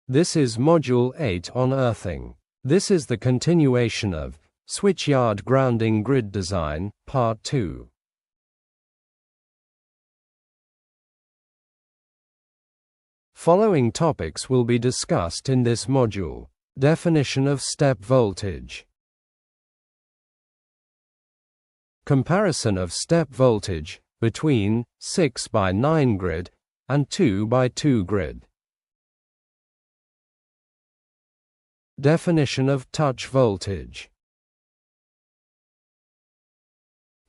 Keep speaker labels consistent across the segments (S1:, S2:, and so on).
S1: This is Module 8 on earthing. This is the continuation of Switchyard Grounding Grid Design, Part 2. Following topics will be discussed in this module. Definition of step voltage. Comparison of step voltage between 6x9 grid and 2x2 grid. Definition of touch voltage.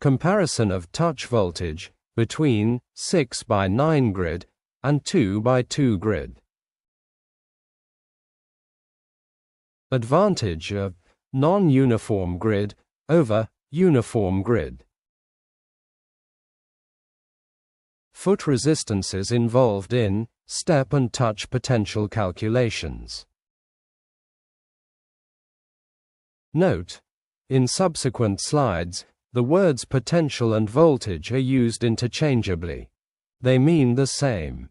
S1: Comparison of touch voltage between 6x9 grid and 2x2 grid. Advantage of non-uniform grid over uniform grid. Foot resistances involved in step and touch potential calculations. Note: in subsequent slides, the words potential and voltage are used interchangeably. They mean the same.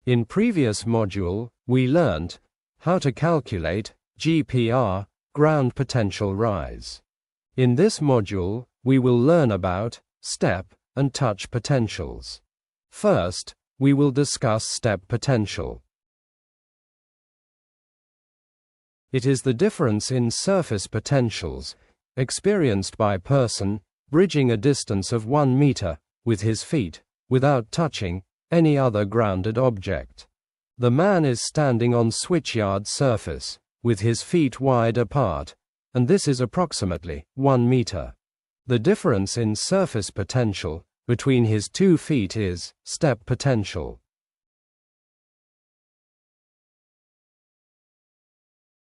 S1: In previous module, we learnt how to calculate GPR, ground potential rise. In this module, we will learn about step and touch potentials. First, we will discuss step potential. It is the difference in surface potentials experienced by a person bridging a distance of 1 meter with his feet without touching any other grounded object. The man is standing on switchyard surface with his feet wide apart, and this is approximately 1 meter. The difference in surface potential between his 2 feet is step potential.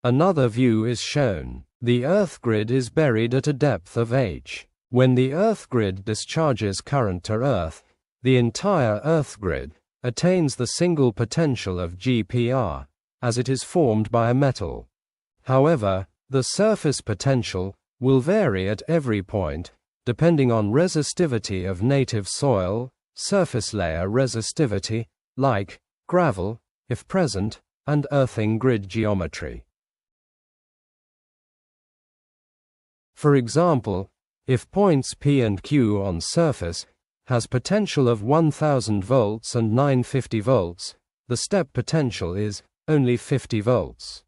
S1: Another view is shown. The earth grid is buried at a depth of h. When the earth grid discharges current to earth, the entire earth grid attains the single potential of GPR, as it is formed by a metal. However, the surface potential will vary at every point, depending on resistivity of native soil, surface layer resistivity, like gravel, if present, and earthing grid geometry. For example, if points P and Q on surface has potential of 1000 volts and 950 volts, the step potential is only 50 volts.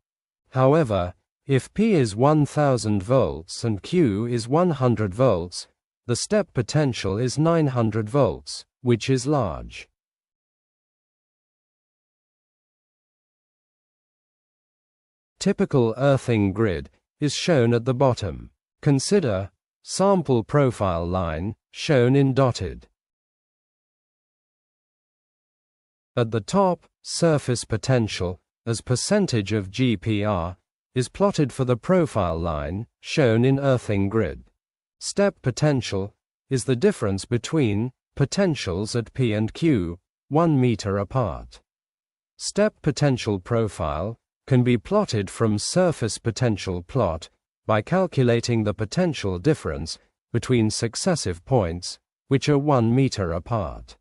S1: However, if P is 1000 volts and Q is 100 volts, the step potential is 900 volts, which is large. Typical earthing grid is shown at the bottom. Consider sample profile line, shown in dotted. At the top, surface potential, as percentage of GPR, is plotted for the profile line, shown in earthing grid. Step potential is the difference between potentials at P and Q, 1 meter apart. Step potential profile can be plotted from surface potential plot by calculating the potential difference between successive points, which are 1 meter apart.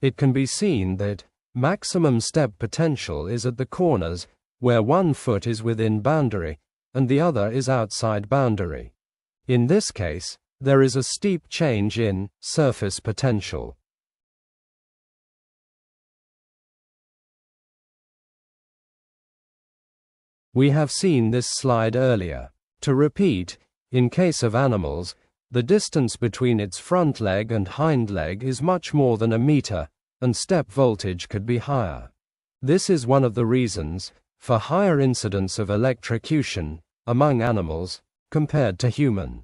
S1: It can be seen that maximum step potential is at the corners, where 1 foot is within boundary, and the other is outside boundary. In this case, there is a steep change in surface potential. We have seen this slide earlier. To repeat, in case of animals, the distance between its front leg and hind leg is much more than 1 meter, and step voltage could be higher. This is one of the reasons for higher incidence of electrocution among animals compared to human.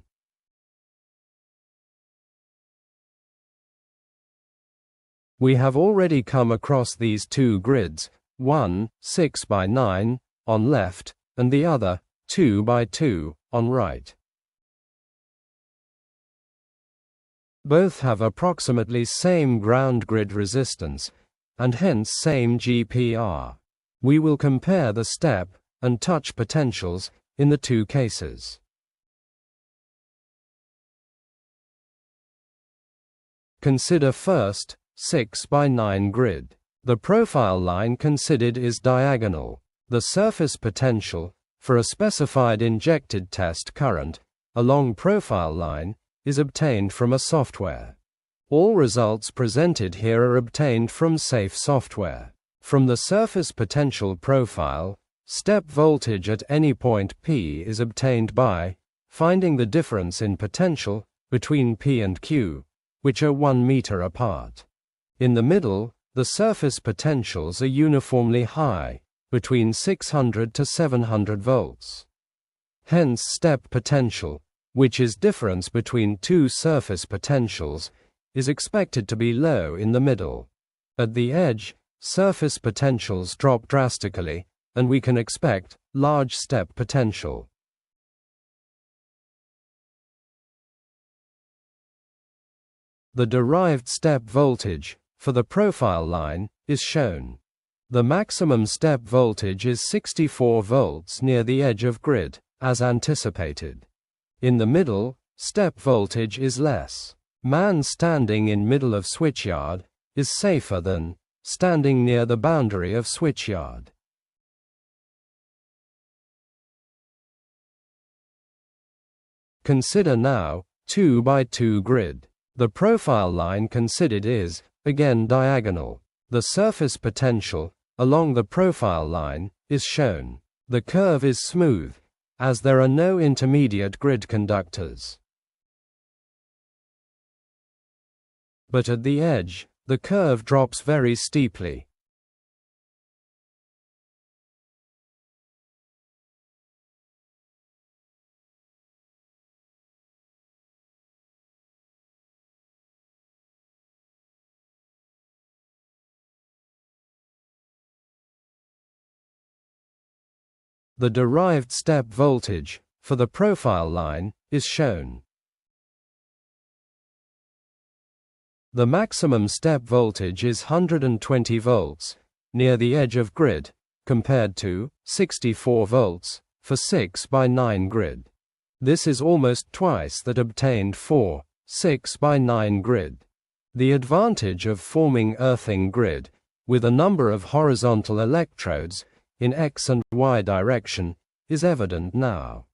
S1: We have already come across these 2 grids, one 6x9 on left and the other 2x2 on right. Both have approximately same ground grid resistance, and hence same GPR. We will compare the step and touch potentials in the 2 cases. Consider first, 6 by 9 grid. The profile line considered is diagonal. The surface potential, for a specified injected test current, along profile line, is obtained from a software. All results presented here are obtained from safe software. From the surface potential profile, step voltage at any point P is obtained by finding the difference in potential between P and Q, which are 1 meter apart. In the middle, the surface potentials are uniformly high, between 600 to 700 volts. Hence step potential, which is difference between two surface potentials, is expected to be low in the middle. At the edge, surface potentials drop drastically, and we can expect large step potential. The derived step voltage for the profile line is shown. The maximum step voltage is 64 volts near the edge of grid, as anticipated. In the middle, step voltage is less. Man standing in middle of switchyard is safer than standing near the boundary of switchyard. Consider now 2 by 2 grid. The profile line considered is, again, diagonal. The surface potential along the profile line is shown. The curve is smooth, as there are no intermediate grid conductors. But at the edge, the curve drops very steeply. The derived step voltage for the profile line is shown. The maximum step voltage is 120 volts near the edge of grid, compared to 64 volts for 6 by 9 grid. This is almost twice that obtained for 6 by 9 grid. The advantage of forming earthing grid with a number of horizontal electrodes in X and Y direction is evident now.